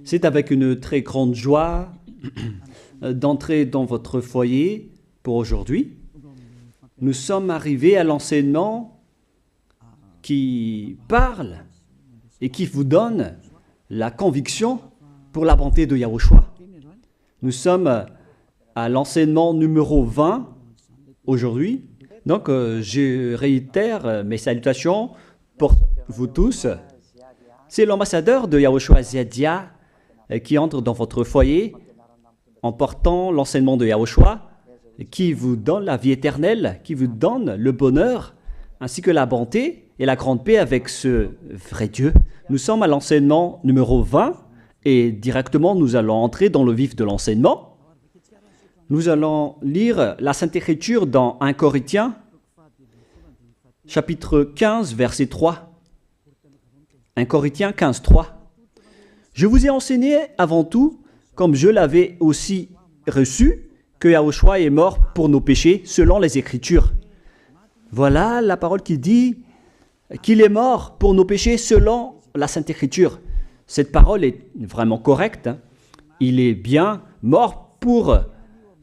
C'est avec une très grande joie d'entrer dans votre foyer pour aujourd'hui. Nous sommes arrivés à l'enseignement qui parle et qui vous donne la conviction pour la bonté de Yahushua. Nous sommes à l'enseignement numéro 20 aujourd'hui. Donc, je réitère mes salutations pour vous tous. C'est l'ambassadeur de Yahushua Ziadia qui entre dans votre foyer en portant l'enseignement de Yahushua qui vous donne la vie éternelle, qui vous donne le bonheur ainsi que la bonté et la grande paix avec ce vrai Dieu. Nous sommes à l'enseignement numéro 20 et directement nous allons entrer dans le vif de l'enseignement. Nous allons lire la Sainte Écriture dans 1 Corinthiens, chapitre 15, verset 3. 1 Corinthiens 15, 3. Je vous ai enseigné avant tout, comme je l'avais aussi reçu, que Yahushua est mort pour nos péchés selon les Écritures. Voilà la parole qui dit qu'il est mort pour nos péchés selon la Sainte Écriture. Cette parole est vraiment correcte. Il est bien mort pour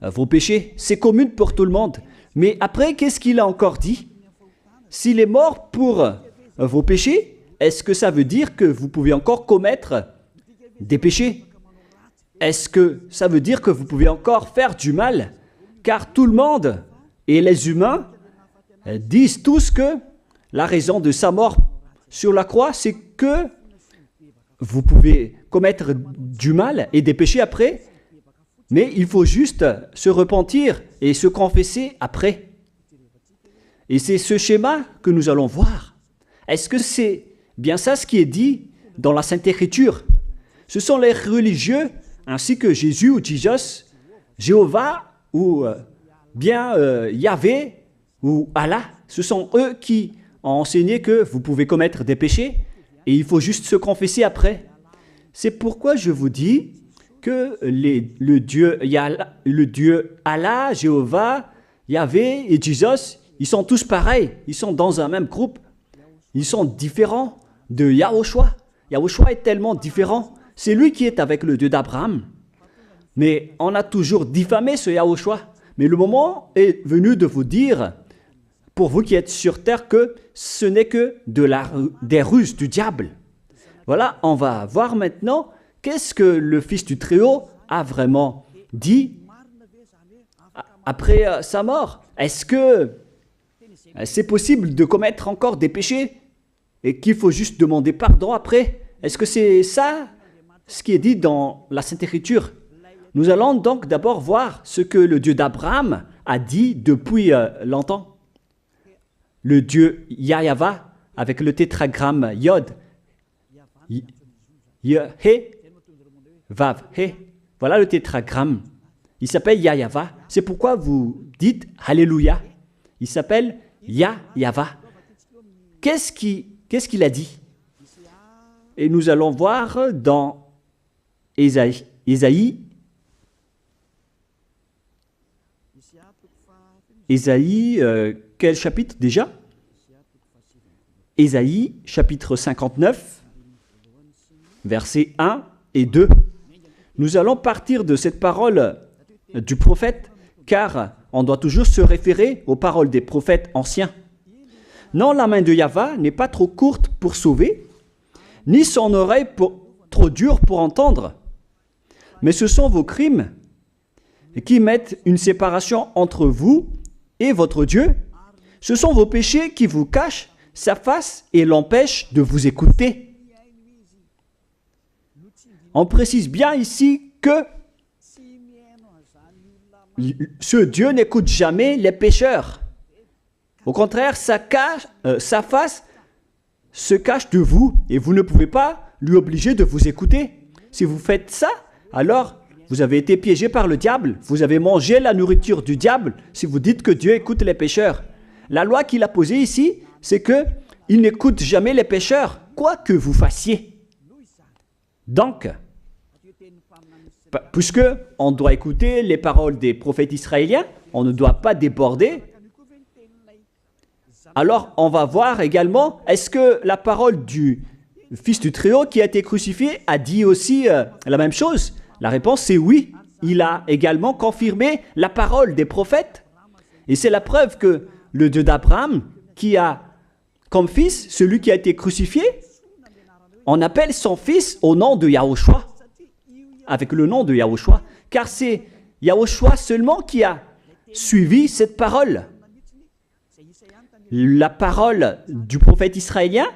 vos péchés. C'est commun pour tout le monde. Mais après, qu'est-ce qu'il a encore dit? S'il est mort pour vos péchés, est-ce que ça veut dire que vous pouvez encore commettre des péchés? Est-ce que ça veut dire que vous pouvez encore faire du mal? Car tout le monde et les humains disent tous que la raison de sa mort sur la croix, c'est que vous pouvez commettre du mal et des péchés après, mais il faut juste se repentir et se confesser après. Et c'est ce schéma que nous allons voir. Est-ce que c'est bien ça ce qui est dit dans la Sainte Écriture? Ce sont les religieux, ainsi que Jésus ou Jesus, Jéhovah ou bien Yahvé ou Allah. Ce sont eux qui ont enseigné que vous pouvez commettre des péchés et il faut juste se confesser après. C'est pourquoi je vous dis que le Dieu Allah, Jéhovah, Yahvé et Jesus, ils sont tous pareils. Ils sont dans un même groupe. Ils sont différents de Yahushua. Yahushua est tellement différent. C'est lui qui est avec le Dieu d'Abraham. Mais on a toujours diffamé ce Yahushua. Mais le moment est venu de vous dire, pour vous qui êtes sur terre, que ce n'est que des ruses du diable. Voilà, on va voir maintenant qu'est-ce que le Fils du Très-Haut a vraiment dit après sa mort. Est-ce que c'est possible de commettre encore des péchés et qu'il faut juste demander pardon après? Est-ce que c'est ça ce qui est dit dans la Sainte Écriture? Nous allons donc d'abord voir ce que le Dieu d'Abraham a dit depuis longtemps. Le Dieu Yahva avec le tétragramme Yod, He, Vav, He. Voilà le tétragramme. Il s'appelle Yahva. C'est pourquoi vous dites Alléluia. Il s'appelle Yahva. Qu'est-ce qu'il a dit? Et nous allons voir dans Ésaïe, quel chapitre déjà? Ésaïe, chapitre 59, versets 1 et 2. Nous allons partir de cette parole du prophète, car on doit toujours se référer aux paroles des prophètes anciens. Non, la main de Yahva n'est pas trop courte pour sauver, ni son oreille trop dure pour entendre. Mais ce sont vos crimes qui mettent une séparation entre vous et votre Dieu. Ce sont vos péchés qui vous cachent sa face et l'empêchent de vous écouter. On précise bien ici que ce Dieu n'écoute jamais les pécheurs. Au contraire, sa face se cache de vous et vous ne pouvez pas lui obliger de vous écouter. Si vous faites ça, alors vous avez été piégé par le diable. Vous avez mangé la nourriture du diable si vous dites que Dieu écoute les pécheurs. La loi qu'il a posée ici, c'est qu'il n'écoute jamais les pécheurs, quoi que vous fassiez. Donc, puisque on doit écouter les paroles des prophètes israéliens, on ne doit pas déborder. Alors, on va voir également, est-ce que la parole Fils du Très-Haut qui a été crucifié a dit aussi la même chose? La réponse c'est oui. Il a également confirmé la parole des prophètes. Et c'est la preuve que le Dieu d'Abraham, qui a comme fils celui qui a été crucifié, on appelle son fils au nom de Yahushua, avec le nom de Yahushua, car c'est Yahushua seulement qui a suivi cette parole. La parole du prophète israélien,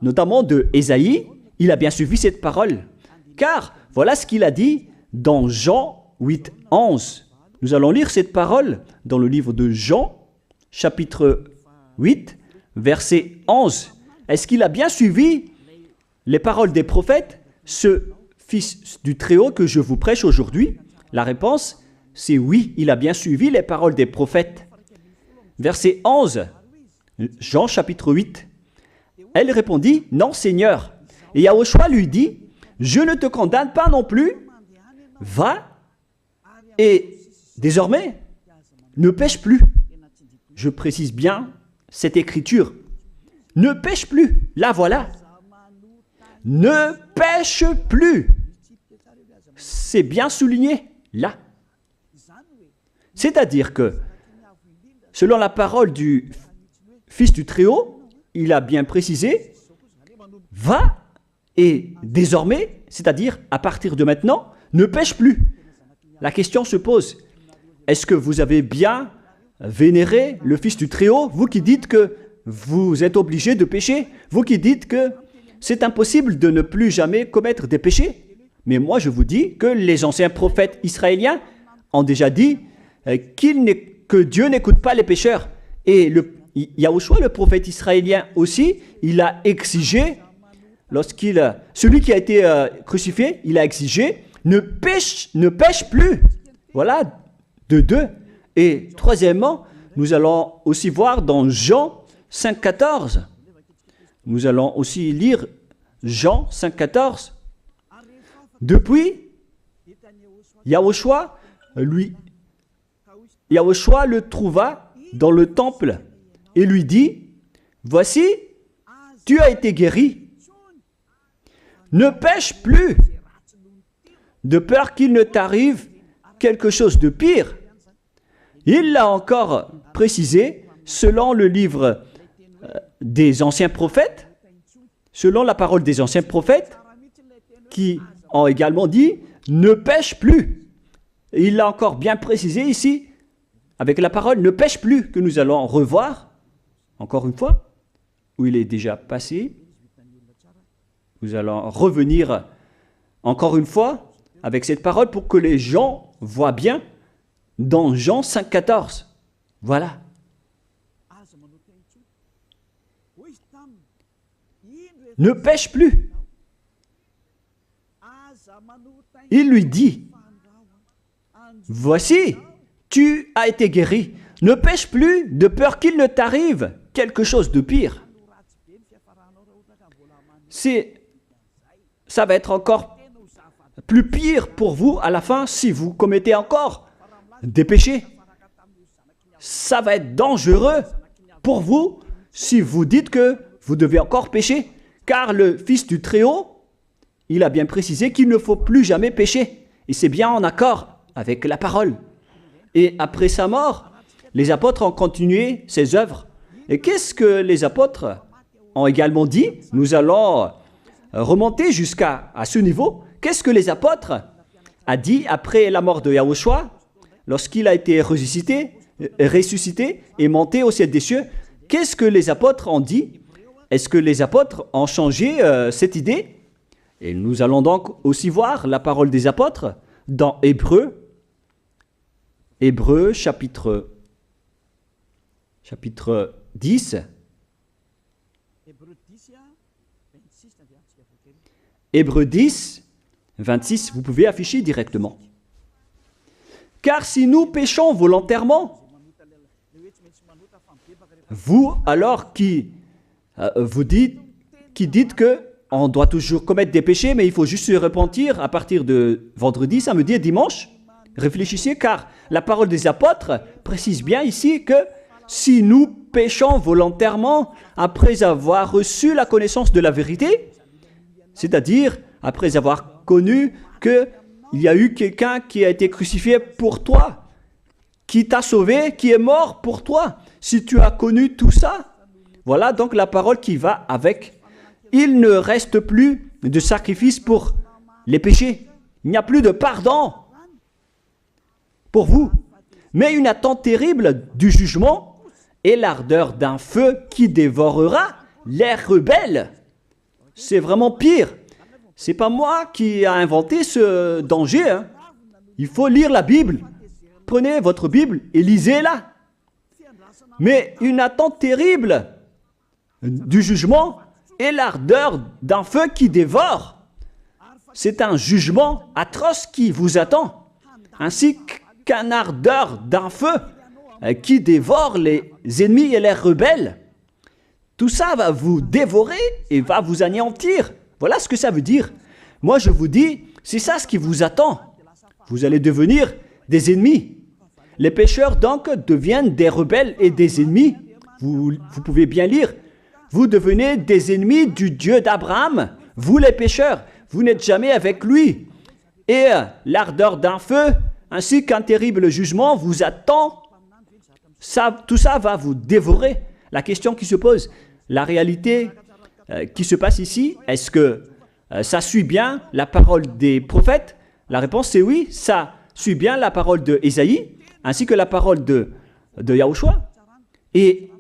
notamment de Ésaïe, il a bien suivi cette parole. Car voilà ce qu'il a dit dans Jean 8, 11. Nous allons lire cette parole dans le livre de Jean, chapitre 8, verset 11. Est-ce qu'il a bien suivi les paroles des prophètes, ce Fils du Très-Haut que je vous prêche aujourd'hui? La réponse, c'est oui, il a bien suivi les paroles des prophètes. Verset 11, Jean chapitre 8. Elle répondit, non Seigneur. Et Yahushua lui dit, je ne te condamne pas non plus, va et désormais ne pêche plus. Je précise bien cette écriture. Ne pêche plus, la voilà. Ne pêche plus. C'est bien souligné, là. C'est-à-dire que, selon la parole du Fils du Très-Haut, il a bien précisé, va et désormais, c'est-à-dire à partir de maintenant, ne pêche plus. La question se pose, est-ce que vous avez bien vénéré le Fils du Très-Haut, vous qui dites que vous êtes obligé de pécher, vous qui dites que c'est impossible de ne plus jamais commettre des péchés? Mais moi je vous dis que les anciens prophètes israéliens ont déjà dit que Dieu n'écoute pas les pécheurs. Et Yahushua, le prophète israélien aussi, il a exigé, celui qui a été crucifié, il a exigé, ne pêche plus. Voilà, de deux. Et troisièmement, nous allons aussi voir dans Jean 5,14. Nous allons aussi lire Jean 5,14. Depuis, Yahushua le trouva dans le temple et lui dit, voici, tu as été guéri. Ne pêche plus, de peur qu'il ne t'arrive quelque chose de pire. Il l'a encore précisé selon le livre des anciens prophètes, selon la parole des anciens prophètes, qui ont également dit « ne pêche plus ». Il l'a encore bien précisé ici, avec la parole « ne pêche plus » que nous allons revoir, encore une fois, où il est déjà passé. Nous allons revenir encore une fois avec cette parole pour que les gens voient bien dans Jean 5,14. Voilà. Ne pêche plus. Il lui dit, voici, tu as été guéri. Ne pêche plus de peur qu'il ne t'arrive quelque chose de pire. Ça va être encore plus pire pour vous à la fin si vous commettez encore des péchés. Ça va être dangereux pour vous si vous dites que vous devez encore pécher. Car le Fils du Très-Haut, il a bien précisé qu'il ne faut plus jamais pécher. Et c'est bien en accord avec la parole. Et après sa mort, les apôtres ont continué ses œuvres. Et qu'est-ce que les apôtres ont également dit? Nous allons remonter jusqu'à ce niveau. Qu'est-ce que les apôtres ont dit après la mort de Yahushua, lorsqu'il a été ressuscité et monté au ciel des cieux? Qu'est-ce que les apôtres ont dit? Est-ce que les apôtres ont changé cette idée? Et nous allons donc aussi voir la parole des apôtres dans Hébreux chapitre 10. Hébreux 10, 26, vous pouvez afficher directement. Car si nous péchons volontairement, vous alors qui dites que on doit toujours commettre des péchés, mais il faut juste se repentir à partir de vendredi, samedi et dimanche, réfléchissez, car la parole des apôtres précise bien ici que si nous péchons volontairement après avoir reçu la connaissance de la vérité, C'est-à-dire, après avoir connu qu'il y a eu quelqu'un qui a été crucifié pour toi, qui t'a sauvé, qui est mort pour toi. Si tu as connu tout ça, voilà donc la parole qui va avec. Il ne reste plus de sacrifice pour les péchés. Il n'y a plus de pardon pour vous, mais une attente terrible du jugement et l'ardeur d'un feu qui dévorera les rebelles. C'est vraiment pire. C'est pas moi qui ai inventé ce danger. Hein. Il faut lire la Bible. Prenez votre Bible et lisez-la. Mais une attente terrible du jugement et l'ardeur d'un feu qui dévore. C'est un jugement atroce qui vous attend, ainsi qu'un ardeur d'un feu qui dévore les ennemis et les rebelles. Tout ça va vous dévorer et va vous anéantir. Voilà ce que ça veut dire. Moi, je vous dis, c'est ça ce qui vous attend. Vous allez devenir des ennemis. Les pécheurs, donc, deviennent des rebelles et des ennemis. Vous pouvez bien lire. Vous devenez des ennemis du Dieu d'Abraham. Vous, les pécheurs, vous n'êtes jamais avec lui. Et l'ardeur d'un feu, ainsi qu'un terrible jugement, vous attend. Tout ça va vous dévorer. La question qui se pose, la réalité qui se passe ici, est-ce que ça suit bien la parole des prophètes? La réponse est oui, ça suit bien la parole de Ésaïe, ainsi que la parole de Yahushua. Et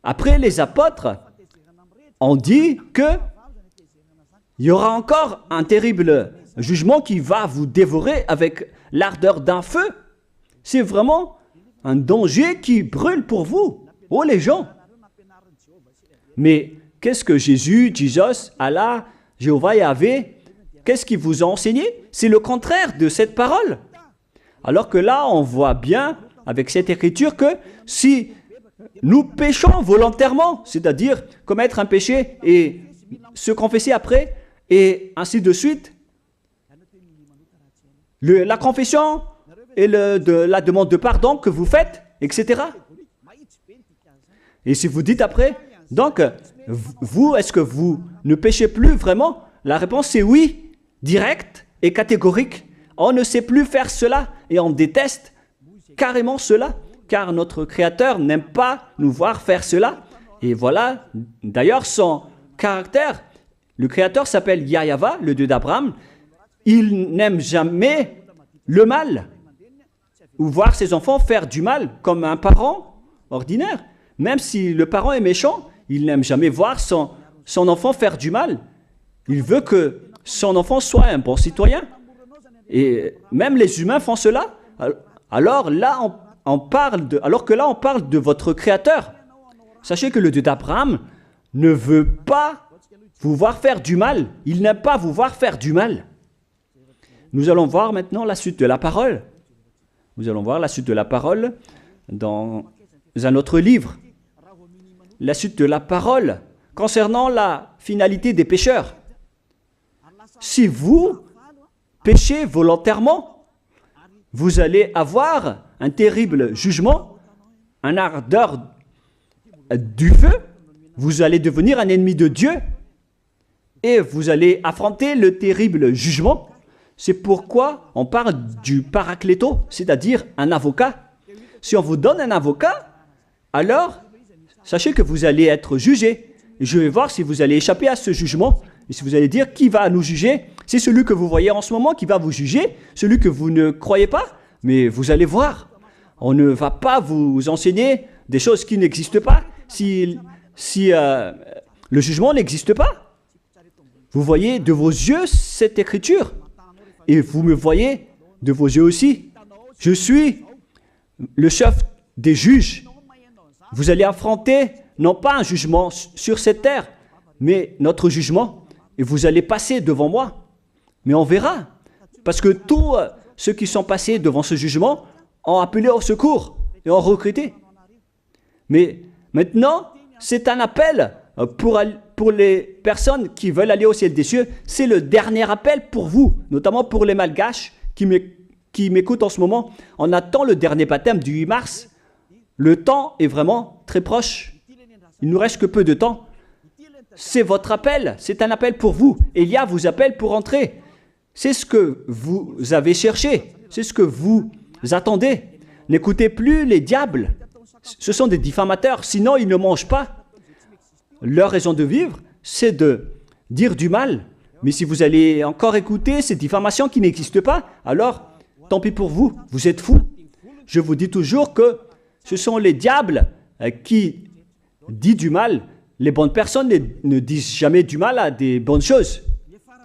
après, les apôtres ont dit qu'il y aura encore un terrible jugement qui va vous dévorer avec l'ardeur d'un feu. C'est vraiment un danger qui brûle pour vous. Oh les gens! Mais qu'est-ce que Jésus, Allah, Jéhovah, Yahvé, qu'est-ce qu'il vous a enseigné? C'est le contraire de cette parole. Alors que là, on voit bien avec cette écriture que si nous péchons volontairement, c'est-à-dire commettre un péché et se confesser après, et ainsi de suite, la confession et la demande de pardon que vous faites, etc. Et si vous dites après, donc, vous, est-ce que vous ne péchez plus vraiment? La réponse est oui, directe et catégorique. On ne sait plus faire cela et on déteste carrément cela, car notre Créateur n'aime pas nous voir faire cela. Et voilà, d'ailleurs, son caractère, le Créateur s'appelle Yahva, le Dieu d'Abraham. Il n'aime jamais le mal, ou voir ses enfants faire du mal, comme un parent ordinaire. Même si le parent est méchant, il n'aime jamais voir son enfant faire du mal. Il veut que son enfant soit un bon citoyen. Et même les humains font cela. Alors que là, on parle de votre Créateur. Sachez que le Dieu d'Abraham ne veut pas vous voir faire du mal. Il n'aime pas vous voir faire du mal. Nous allons voir maintenant la suite de la parole. Nous allons voir la suite de la parole dans un autre livre. La suite de la parole concernant la finalité des pécheurs. Si vous péchez volontairement, vous allez avoir un terrible jugement, un ardeur du feu, vous allez devenir un ennemi de Dieu et vous allez affronter le terrible jugement. C'est pourquoi on parle du paracléto, c'est-à-dire un avocat. Si on vous donne un avocat, alors sachez que vous allez être jugé. Je vais voir si vous allez échapper à ce jugement. Et si vous allez dire qui va nous juger, c'est celui que vous voyez en ce moment qui va vous juger, celui que vous ne croyez pas. Mais vous allez voir, on ne va pas vous enseigner des choses qui n'existent pas si le jugement n'existe pas. Vous voyez de vos yeux cette écriture et vous me voyez de vos yeux aussi. Je suis le chef des juges. Vous allez affronter non pas un jugement sur cette terre, mais notre jugement. Et vous allez passer devant moi. Mais on verra. Parce que tous ceux qui sont passés devant ce jugement ont appelé au secours et ont recruté. Mais maintenant, c'est un appel pour les personnes qui veulent aller au ciel des cieux. C'est le dernier appel pour vous, notamment pour les malgaches qui m'écoutent en ce moment. On attend le dernier baptême du 8 mars. Le temps est vraiment très proche. Il nous reste que peu de temps. c'est votre appel, c'est un appel pour vous. Élia vous appelle pour entrer. C'est ce que vous avez cherché, c'est ce que vous attendez. N'écoutez plus les diables, ce sont des diffamateurs, sinon ils ne mangent pas. Leur raison de vivre, c'est de dire du mal. Mais si vous allez encore écouter ces diffamations qui n'existent pas, alors tant pis pour vous, vous êtes fous. Je vous dis toujours que ce sont les diables qui disent du mal. Les bonnes personnes ne disent jamais du mal à des bonnes choses.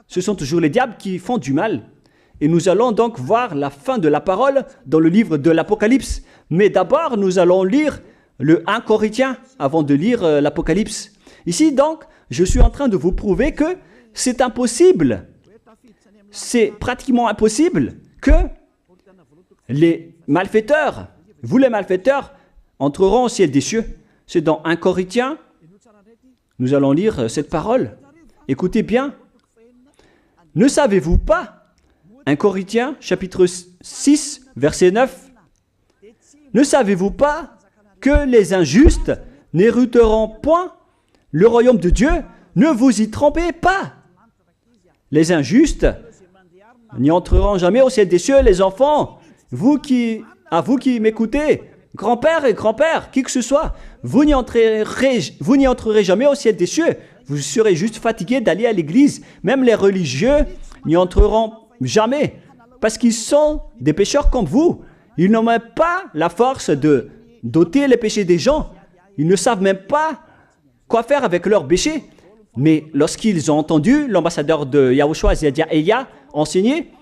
Ce sont toujours les diables qui font du mal. Et nous allons donc voir la fin de la parole dans le livre de l'Apocalypse. Mais d'abord, nous allons lire le 1 Corinthiens avant de lire l'Apocalypse. Ici, donc, je suis en train de vous prouver que c'est impossible. C'est pratiquement impossible que les malfaiteurs, vous les malfaiteurs, entreront au ciel des cieux. C'est dans 1 Corinthiens, nous allons lire cette parole. Écoutez bien. Ne savez-vous pas, 1 Corinthiens, chapitre 6, verset 9, ne savez-vous pas que les injustes n'hériteront point le royaume de Dieu? Ne vous y trompez pas. Les injustes n'y entreront jamais au ciel des cieux. Les enfants, vous qui m'écoutez, grand-père et grand-père, qui que ce soit, vous n'y entrerez jamais au ciel des cieux. Vous serez juste fatigués d'aller à l'église. Même les religieux n'y entreront jamais parce qu'ils sont des pécheurs comme vous. Ils n'ont même pas la force de d'ôter les péchés des gens. Ils ne savent même pas quoi faire avec leurs péchés. Mais lorsqu'ils ont entendu l'ambassadeur de Yahushua, c'est-à-dire Elia, enseigner,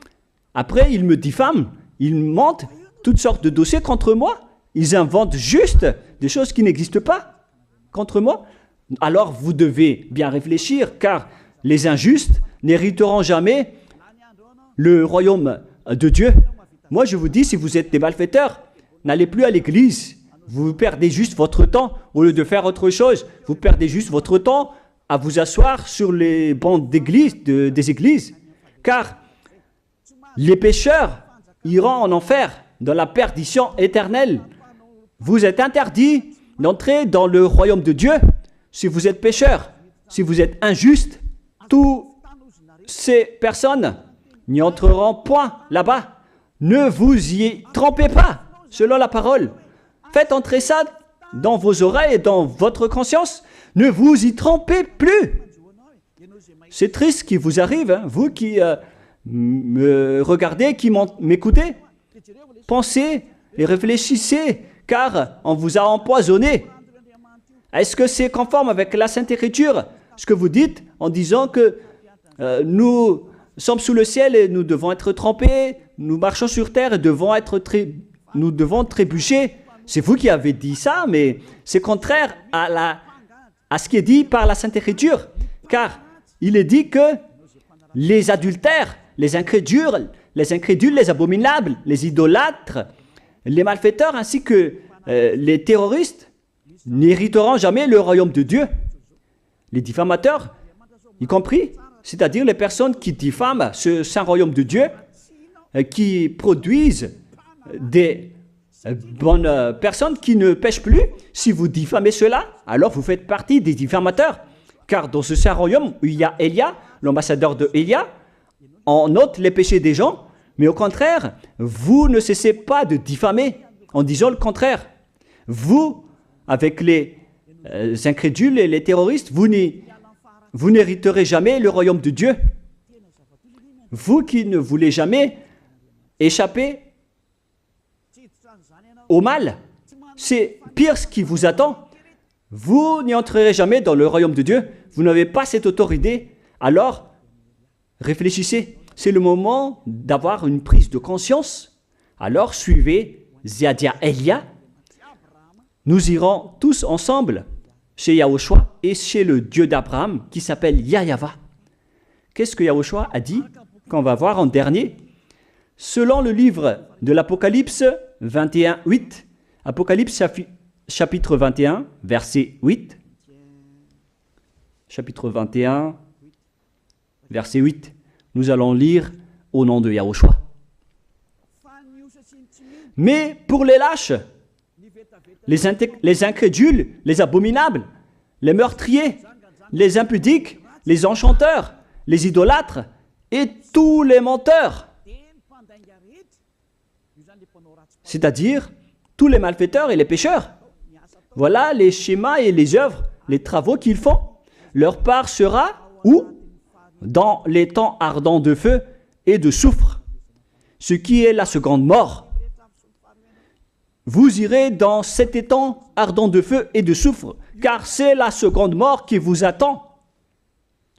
après ils me diffament, ils montent toutes sortes de dossiers contre moi. Ils inventent juste des choses qui n'existent pas contre moi. Alors vous devez bien réfléchir, car les injustes n'hériteront jamais le royaume de Dieu. Moi je vous dis, si vous êtes des malfaiteurs, n'allez plus à l'église. Vous perdez juste votre temps. Au lieu de faire autre chose, vous perdez juste votre temps à vous asseoir sur les bancs d'église, des églises. Car les pécheurs iront en enfer, dans la perdition éternelle. Vous êtes interdit d'entrer dans le royaume de Dieu si vous êtes pécheur, si vous êtes injuste. Toutes ces personnes n'y entreront point là-bas. Ne vous y trompez pas, selon la parole. Faites entrer ça dans vos oreilles et dans votre conscience. Ne vous y trompez plus. C'est triste ce qui vous arrive, hein, vous qui me regardez, qui m'écoutez. Pensez et réfléchissez, car on vous a empoisonné. Est-ce que c'est conforme avec la Sainte Écriture, ce que vous dites en disant que nous sommes sous le ciel et nous devons être trempés, nous marchons sur terre et nous devons trébucher? C'est vous qui avez dit ça, mais c'est contraire à ce qui est dit par la Sainte Écriture, car il est dit que les adultères, les incrédules, les abominables, les idolâtres, les malfaiteurs ainsi que les terroristes n'hériteront jamais le royaume de Dieu. Les diffamateurs, y compris, c'est-à-dire les personnes qui diffament ce saint royaume de Dieu, qui produisent des bonnes personnes qui ne pêchent plus. Si vous diffamez cela, alors vous faites partie des diffamateurs. Car dans ce saint royaume où il y a Elia, l'ambassadeur de Elia, on ôte les péchés des gens, mais au contraire, vous ne cessez pas de diffamer en disant le contraire. Vous, avec les incrédules et les terroristes, vous n'hériterez jamais le royaume de Dieu. Vous qui ne voulez jamais échapper au mal, c'est pire ce qui vous attend. Vous n'y entrerez jamais dans le royaume de Dieu. Vous n'avez pas cette autorité. Alors, réfléchissez. C'est le moment d'avoir une prise de conscience. Alors, suivez Ziadia Elia. Nous irons tous ensemble chez Yahushua et chez le Dieu d'Abraham qui s'appelle Yahava. Qu'est-ce que Yahushua a dit qu'on va voir en dernier? Selon le livre de l'Apocalypse 21, 8, Apocalypse chapitre 21, verset 8. Chapitre 21, verset 8. Nous allons lire au nom de Yahushua. Mais pour les lâches, les incrédules, les abominables, les meurtriers, les impudiques, les enchanteurs, les idolâtres et tous les menteurs. C'est-à-dire tous les malfaiteurs et les pécheurs. Voilà les schémas et les œuvres, les travaux qu'ils font. Leur part sera où? Dans les temps ardents de feu et de soufre, ce qui est la seconde mort. Vous irez dans cet étang ardent de feu et de soufre, car c'est la seconde mort qui vous attend.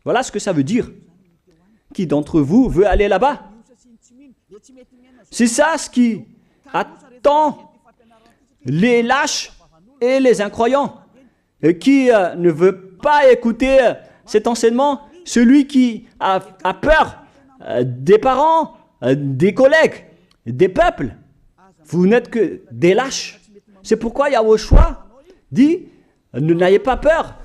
Voilà ce que ça veut dire. Qui d'entre vous veut aller là-bas? C'est ça ce qui attend les lâches et les incroyants. Et qui ne veut pas écouter cet enseignement, celui qui a peur des parents, des collègues, des peuples. Vous n'êtes que des lâches. C'est pourquoi Yahushua dit, n'ayez pas peur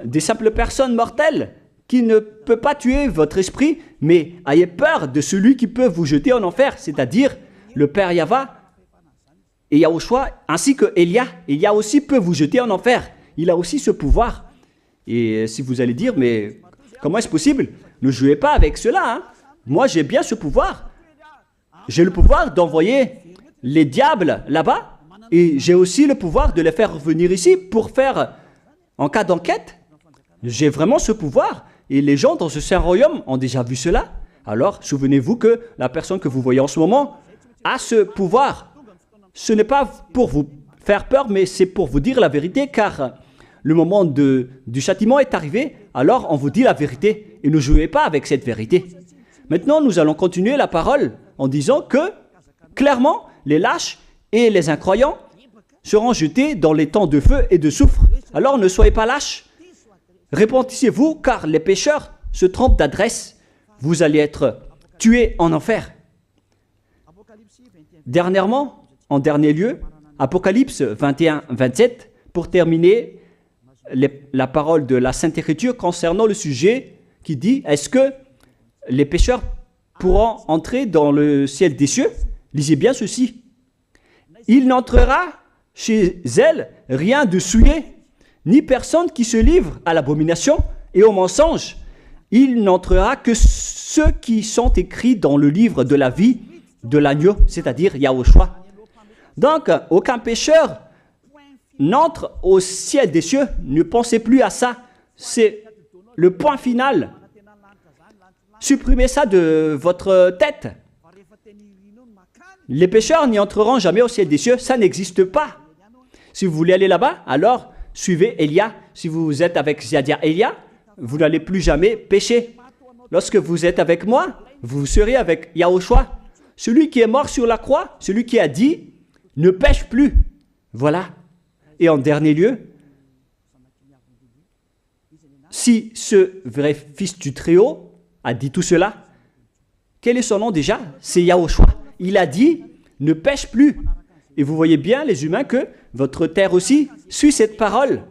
des simples personnes mortelles qui ne peut pas tuer votre esprit, mais ayez peur de celui qui peut vous jeter en enfer, c'est-à-dire le Père Yahva et Yahushua, ainsi que Elia. Elia aussi peut vous jeter en enfer. Il a aussi ce pouvoir. Et si vous allez dire, mais comment est-ce possible? Ne jouez pas avec cela. Hein. Moi, j'ai bien ce pouvoir. J'ai le pouvoir d'envoyer les diables là-bas. Et j'ai aussi le pouvoir de les faire revenir ici pour faire, en cas d'enquête. J'ai vraiment ce pouvoir. Et les gens dans ce saint royaume ont déjà vu cela. Alors, souvenez-vous que la personne que vous voyez en ce moment a ce pouvoir. Ce n'est pas pour vous faire peur, mais c'est pour vous dire la vérité, car le moment du châtiment est arrivé, alors on vous dit la vérité, et ne jouez pas avec cette vérité. Maintenant, nous allons continuer la parole en disant que, clairement, les lâches et les incroyants seront jetés dans les temps de feu et de soufre. Alors ne soyez pas lâches. Répentissez-vous, car les pécheurs se trompent d'adresse. Vous allez être tués en enfer. Dernièrement, en dernier lieu, Apocalypse 21-27, pour terminer la parole de la Sainte Écriture concernant le sujet qui dit, est-ce que les pécheurs pourront entrer dans le ciel des cieux? Lisez bien ceci. Il n'entrera chez elle rien de souillé, ni personne qui se livre à l'abomination et au mensonge. Il n'entrera que ceux qui sont écrits dans le livre de la vie de l'agneau, c'est-à-dire Yahushua. Donc, aucun pécheur n'entre au ciel des cieux. Ne pensez plus à ça. C'est le point final. Supprimez ça de votre tête. Les pécheurs n'y entreront jamais au ciel des cieux. Ça n'existe pas. Si vous voulez aller là-bas, alors suivez Elia. Si vous êtes avec Ziadia Elia, vous n'allez plus jamais pécher. Lorsque vous êtes avec moi, vous serez avec Yahushua. Celui qui est mort sur la croix, celui qui a dit, ne pêche plus. Voilà. Et en dernier lieu, si ce vrai fils du Très-Haut a dit tout cela, quel est son nom déjà? C'est Yahushua. Il a dit, ne pêche plus. Et vous voyez bien, les humains, que votre terre aussi suit cette parole.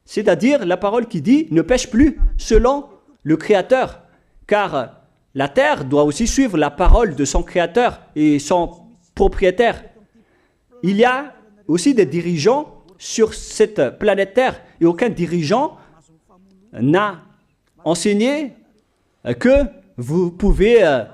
C'est-à-dire la parole qui dit, ne pêche plus, selon le Créateur. Car la terre doit aussi suivre la parole de son Créateur et son propriétaire. Il y a aussi des dirigeants sur cette planète Terre et aucun dirigeant n'a enseigné que vous pouvez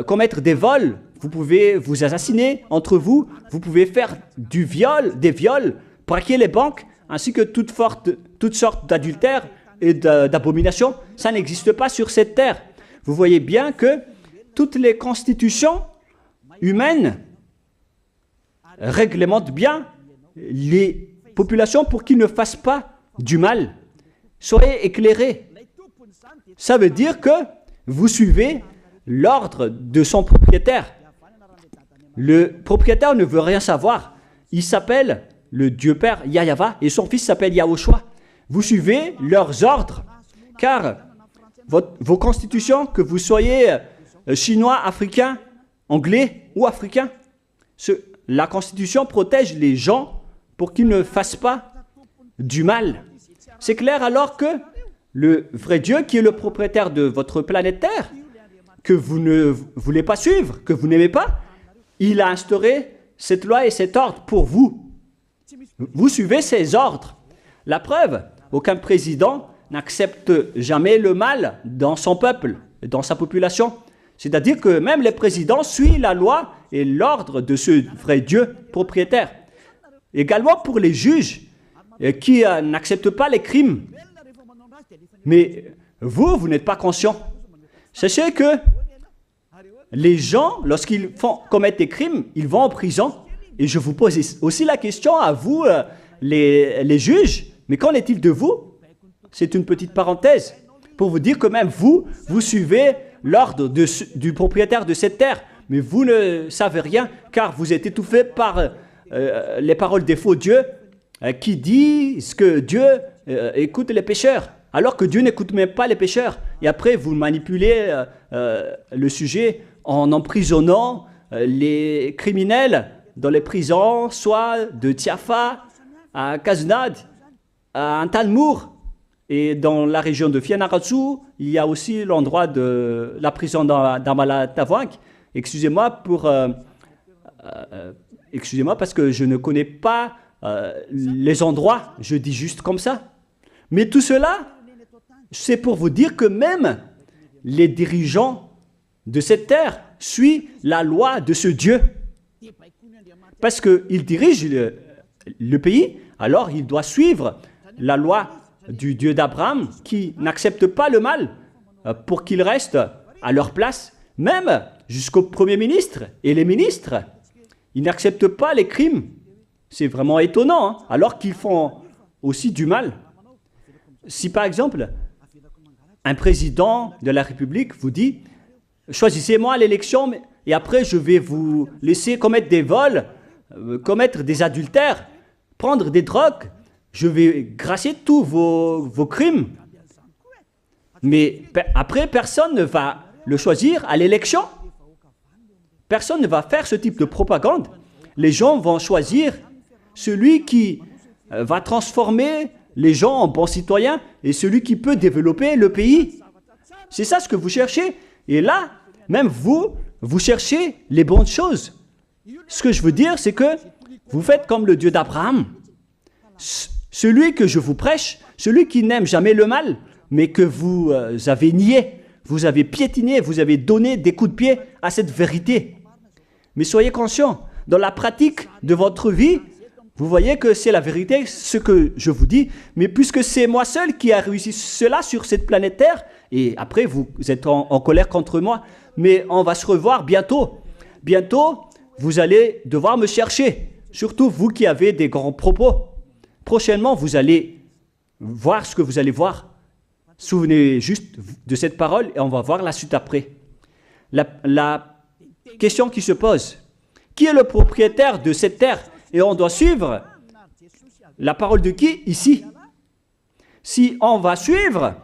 commettre des vols, vous pouvez vous assassiner entre vous, vous pouvez faire des viols, braquer les banques, ainsi que toutes sortes d'adultères et d'abominations. Ça n'existe pas sur cette terre. Vous voyez bien que toutes les constitutions humaines réglementent bien les populations pour qu'ils ne fassent pas du mal. Soyez éclairés. Ça veut dire que vous suivez l'ordre de son propriétaire. Le propriétaire ne veut rien savoir. Il s'appelle le Dieu Père Yahva et son fils s'appelle Yahushua. Vous suivez leurs ordres, car vos constitutions, que vous soyez chinois, africain, anglais ou africain, la constitution protège les gens pour qu'ils ne fassent pas du mal. C'est clair alors que le vrai Dieu, qui est le propriétaire de votre planète Terre, que vous ne voulez pas suivre, que vous n'aimez pas, il a instauré cette loi et cet ordre pour vous. Vous suivez ces ordres. La preuve, aucun président n'accepte jamais le mal dans son peuple, dans sa population. C'est-à-dire que même les présidents suivent la loi et l'ordre de ce vrai Dieu propriétaire. Également pour les juges qui n'acceptent pas les crimes. Mais vous n'êtes pas conscient. Sachez que les gens, lorsqu'ils commettent des crimes, ils vont en prison. Et je vous pose aussi la question à vous, les juges, mais qu'en est-il de vous? C'est une petite parenthèse pour vous dire que même vous suivez l'ordre du propriétaire de cette terre, mais vous ne savez rien car vous êtes étouffé par les paroles des faux dieux qui disent que Dieu écoute les pécheurs, alors que Dieu n'écoute même pas les pécheurs. Et après, vous manipulez le sujet en emprisonnant les criminels dans les prisons, soit de Tiafa à Kaznad, à Antalmour, et dans la région de Fianarantsoa, il y a aussi l'endroit de la prison d'Amala-Tavoink. Excusez-moi parce que je ne connais pas les endroits, je dis juste comme ça. Mais tout cela, c'est pour vous dire que même les dirigeants de cette terre suivent la loi de ce Dieu. Parce qu'il dirige le pays, alors il doit suivre la loi du Dieu d'Abraham qui n'accepte pas le mal pour qu'ils restent à leur place, même jusqu'au Premier ministre et les ministres. Ils n'acceptent pas les crimes. C'est vraiment étonnant, hein, alors qu'ils font aussi du mal. Si par exemple, un président de la République vous dit « Choisissez-moi à l'élection et après je vais vous laisser commettre des vols, commettre des adultères, prendre des drogues, je vais gracier tous vos crimes. » Mais après, personne ne va le choisir à l'élection. Personne ne va faire ce type de propagande. Les gens vont choisir celui qui va transformer les gens en bons citoyens et celui qui peut développer le pays. C'est ça ce que vous cherchez. Et là, même vous cherchez les bonnes choses. Ce que je veux dire, c'est que vous faites comme le Dieu d'Abraham. Celui que je vous prêche, celui qui n'aime jamais le mal, mais que vous avez nié, vous avez piétiné, vous avez donné des coups de pied à cette vérité. Mais soyez conscients, dans la pratique de votre vie, vous voyez que c'est la vérité, ce que je vous dis, mais puisque c'est moi seul qui a réussi cela sur cette planète Terre, et après vous êtes en colère contre moi, mais on va se revoir bientôt. Bientôt, vous allez devoir me chercher, surtout vous qui avez des grands propos. Prochainement, vous allez voir ce que vous allez voir. Souvenez juste de cette parole et on va voir la suite après. La question qui se pose, qui est le propriétaire de cette terre? Et on doit suivre la parole de qui ici? Si on va suivre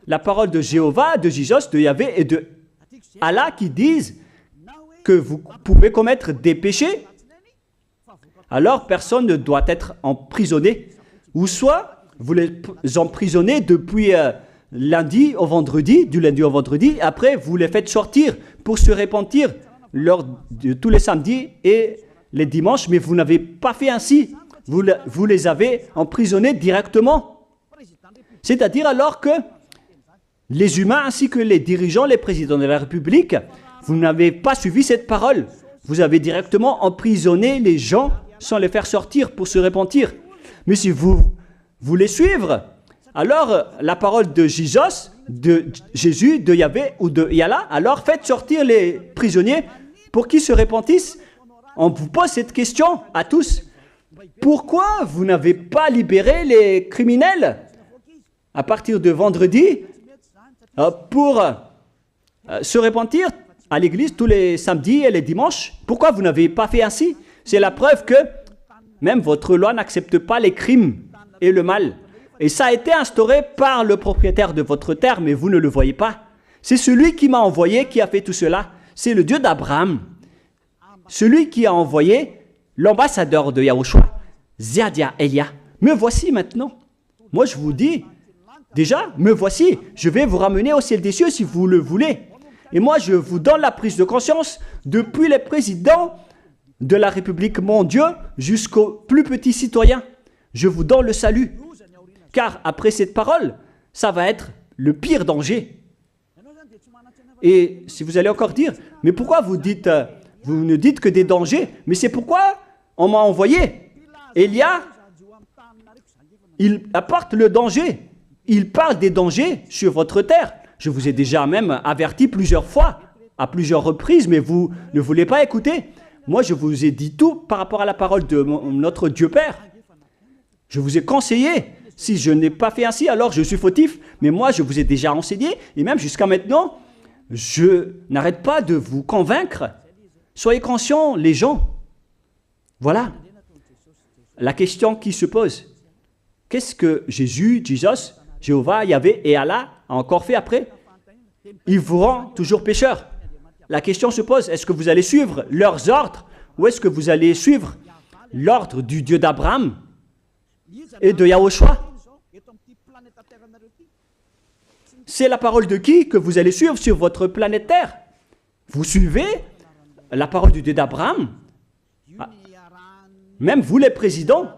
la parole de Jéhovah, de Jésus, de Yahvé et de Allah qui disent que vous pouvez commettre des péchés, alors personne ne doit être emprisonné. Ou soit vous les emprisonnez depuis lundi au vendredi, du lundi au vendredi, après vous les faites sortir pour se repentir lors de tous les samedis et les dimanches, mais vous n'avez pas fait ainsi. Vous les avez emprisonnés directement. C'est-à-dire alors que les humains ainsi que les dirigeants, les présidents de la République, vous n'avez pas suivi cette parole. Vous avez directement emprisonné les gens sans les faire sortir pour se repentir. Mais si vous voulez suivre, alors la parole de Jésus, de Yahvé ou de Yallah, alors faites sortir les prisonniers pour qu'ils se repentissent. On vous pose cette question à tous. Pourquoi vous n'avez pas libéré les criminels à partir de vendredi pour se repentir à l'église tous les samedis et les dimanches? Pourquoi vous n'avez pas fait ainsi? C'est la preuve que même votre loi n'accepte pas les crimes et le mal. Et ça a été instauré par le propriétaire de votre terre, mais vous ne le voyez pas. C'est celui qui m'a envoyé qui a fait tout cela. C'est le Dieu d'Abraham. Celui qui a envoyé l'ambassadeur de Yahushua, Ziadia Elia. Me voici maintenant. Moi je vous dis, déjà, me voici. Je vais vous ramener au ciel des cieux si vous le voulez. Et moi je vous donne la prise de conscience depuis les présidents de la République, mon Dieu, jusqu'aux plus petits citoyens. Je vous donne le salut. Car après cette parole, ça va être le pire danger. Et si vous allez encore dire, mais pourquoi vous ne dites que des dangers? Mais c'est pourquoi on m'a envoyé. Élia, il apporte le danger. Il parle des dangers sur votre terre. Je vous ai déjà même averti plusieurs fois, à plusieurs reprises, mais vous ne voulez pas écouter. Moi, je vous ai dit tout par rapport à la parole de notre Dieu Père. Je vous ai conseillé. Si je n'ai pas fait ainsi, alors je suis fautif. Mais moi, je vous ai déjà enseigné. Et même jusqu'à maintenant, je n'arrête pas de vous convaincre. Soyez conscients, les gens. Voilà la question qui se pose. Qu'est-ce que Jésus, Jéhovah, Yahvé et Allah a encore fait après? Il vous rend toujours pécheur. La question se pose, est-ce que vous allez suivre leurs ordres ou est-ce que vous allez suivre l'ordre du Dieu d'Abraham et de Yahushua? C'est la parole de qui que vous allez suivre sur votre planète Terre? Vous suivez la parole du Dieu d'Abraham? Même vous les présidents,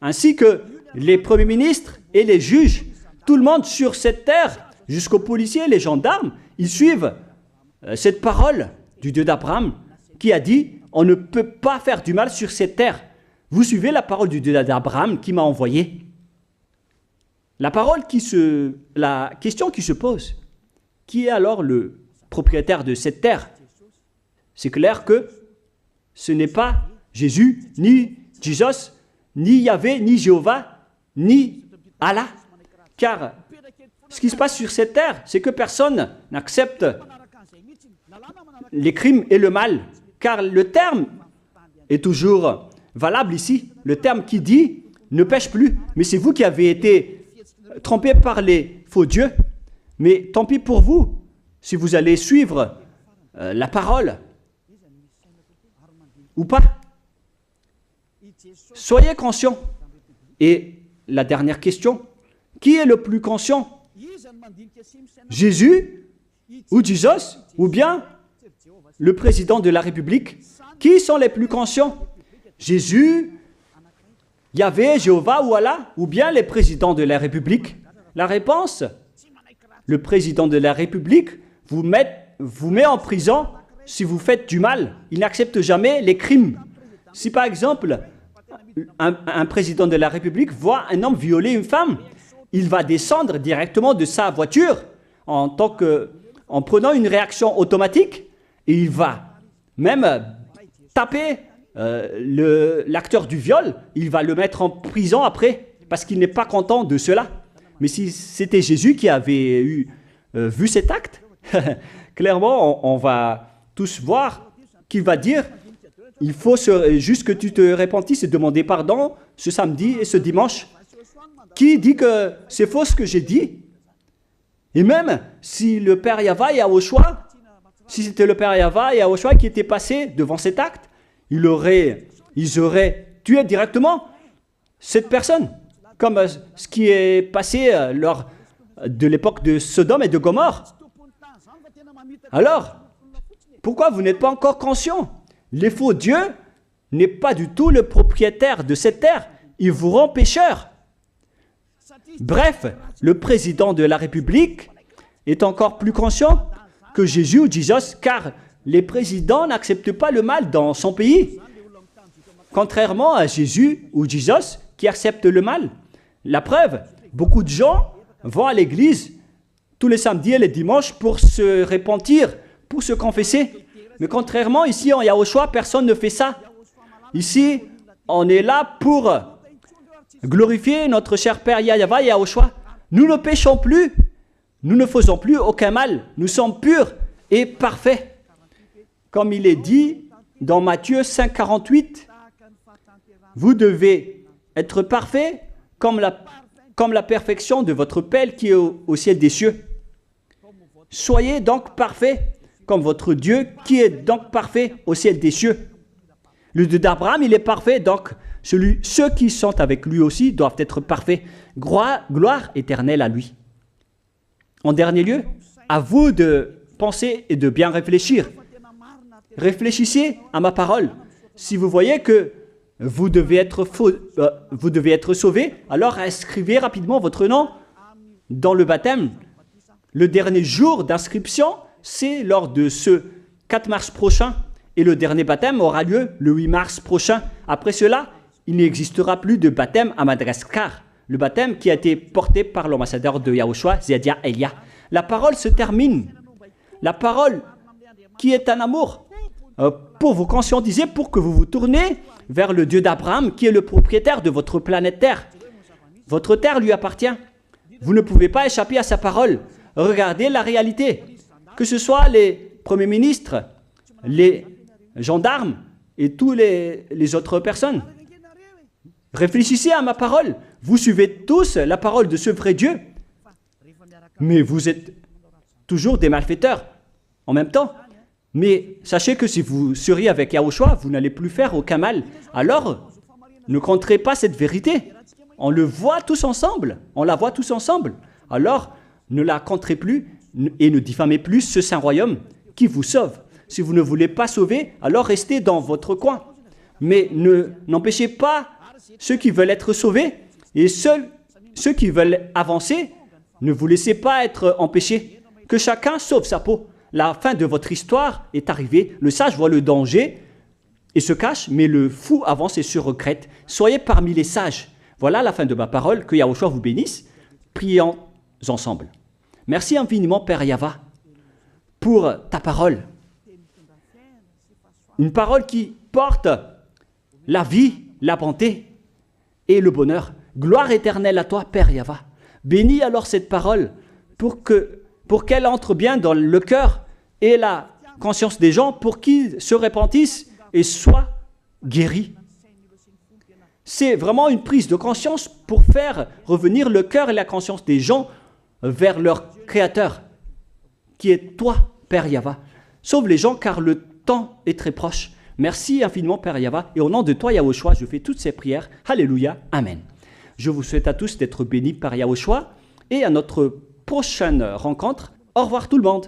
ainsi que les premiers ministres et les juges, tout le monde sur cette terre, jusqu'aux policiers, les gendarmes, ils suivent cette parole du Dieu d'Abraham qui a dit, on ne peut pas faire du mal sur cette terre. Vous suivez la parole du Dieu d'Abraham qui m'a envoyé. La question qui se pose, qui est alors le propriétaire de cette terre? C'est clair que ce n'est pas Jésus, ni Jesus, ni Yahvé, ni Jéhovah, ni Allah. Car ce qui se passe sur cette terre, c'est que personne n'accepte les crimes et le mal. Car le terme est toujours valable ici. Le terme qui dit « ne pêche plus ». Mais c'est vous qui avez été trompés par les faux dieux. Mais tant pis pour vous, si vous allez suivre la parole ou pas. Soyez conscients. Et la dernière question, qui est le plus conscient? Jésus ou Jesus ou bien le président de la République? Qui sont les plus conscients? Jésus, Yahvé, Jéhovah ou Allah ou bien les présidents de la République? La réponse, le président de la République vous met en prison si vous faites du mal. Il n'accepte jamais les crimes. Si par exemple, un président de la République voit un homme violer une femme, il va descendre directement de sa voiture en prenant une réaction automatique et il va même taper l'acteur du viol, il va le mettre en prison après parce qu'il n'est pas content de cela. Mais si c'était Jésus qui avait vu cet acte, clairement on va tous voir qu'il va dire il faut juste que tu te repentisses et demander pardon ce samedi et ce dimanche. Qui dit que c'est faux ce que j'ai dit? Et même si le Père Yahvé et Yahushua, si c'était le Père Yahvé et Yahushua qui était passé devant cet acte, ils auraient tué directement cette personne, comme ce qui est passé lors de l'époque de Sodome et de Gomorrhe. Alors, pourquoi vous n'êtes pas encore conscient? Les faux dieux n'est pas du tout le propriétaire de cette terre. Il vous rend pécheur. Bref, le président de la République est encore plus conscient que Jésus ou Jesus, car les présidents n'acceptent pas le mal dans son pays. Contrairement à Jésus ou Jesus qui acceptent le mal. La preuve, beaucoup de gens vont à l'église tous les samedis et les dimanches pour se repentir, pour se confesser. Mais contrairement, ici en Yahushua, personne ne fait ça. Ici, on est là pour glorifier notre cher Père Yahvé et Yahushua. Nous ne péchons plus, nous ne faisons plus aucun mal. Nous sommes purs et parfaits. Comme il est dit dans Matthieu 5, 48, vous devez être parfaits comme la perfection de votre Père qui est au ciel des cieux. Soyez donc parfaits comme votre Dieu qui est donc parfait au ciel des cieux. Le Dieu d'Abraham, il est parfait, donc ceux qui sont avec lui aussi doivent être parfaits. Gloire éternelle à lui. En dernier lieu, à vous de penser et de bien réfléchir. Réfléchissez à ma parole. Si vous voyez que vous devez être sauvés, alors inscrivez rapidement votre nom dans le baptême, le dernier jour d'inscription, c'est lors de ce 4 mars prochain. Et le dernier baptême aura lieu le 8 mars prochain. Après cela, il n'existera plus de baptême à Madagascar. Le baptême qui a été porté par l'ambassadeur de Yahushua, Zedia Elia. La parole se termine. La parole qui est un amour pour vous conscientiser, pour que vous vous tournez vers le Dieu d'Abraham qui est le propriétaire de votre planète Terre. Votre terre lui appartient. Vous ne pouvez pas échapper à sa parole. Regardez la réalité. Que ce soit les premiers ministres, les gendarmes et tous les autres personnes. Réfléchissez à ma parole. Vous suivez tous la parole de ce vrai Dieu. Mais vous êtes toujours des malfaiteurs en même temps. Mais sachez que si vous seriez avec Yahushua, vous n'allez plus faire aucun mal. Alors, ne compterez pas cette vérité. On le voit tous ensemble. On la voit tous ensemble. Alors, ne la compterez plus et ne diffamez plus ce saint royaume qui vous sauve. Si vous ne voulez pas sauver, alors restez dans votre coin. Mais n'empêchez pas ceux qui veulent être sauvés et ceux qui veulent avancer, ne vous laissez pas être empêchés. Que chacun sauve sa peau. La fin de votre histoire est arrivée. Le sage voit le danger et se cache, mais le fou avance et se regrette. Soyez parmi les sages. Voilà la fin de ma parole. Que Yahushua vous bénisse. Prions ensemble. Merci infiniment, Père Yahva, pour ta parole. Une parole qui porte la vie, la bonté et le bonheur. Gloire éternelle à toi, Père Yahva. Bénis alors cette parole pour qu'elle entre bien dans le cœur et la conscience des gens pour qu'ils se repentissent et soient guéris. C'est vraiment une prise de conscience pour faire revenir le cœur et la conscience des gens vers leur Créateur, qui est toi, Père Yahva. Sauve les gens car le temps est très proche. Merci infiniment, Père Yahva. Et au nom de toi, Yahushua, je fais toutes ces prières. Alléluia. Amen. Je vous souhaite à tous d'être bénis par Yahushua et à notre prochaine rencontre. Au revoir tout le monde.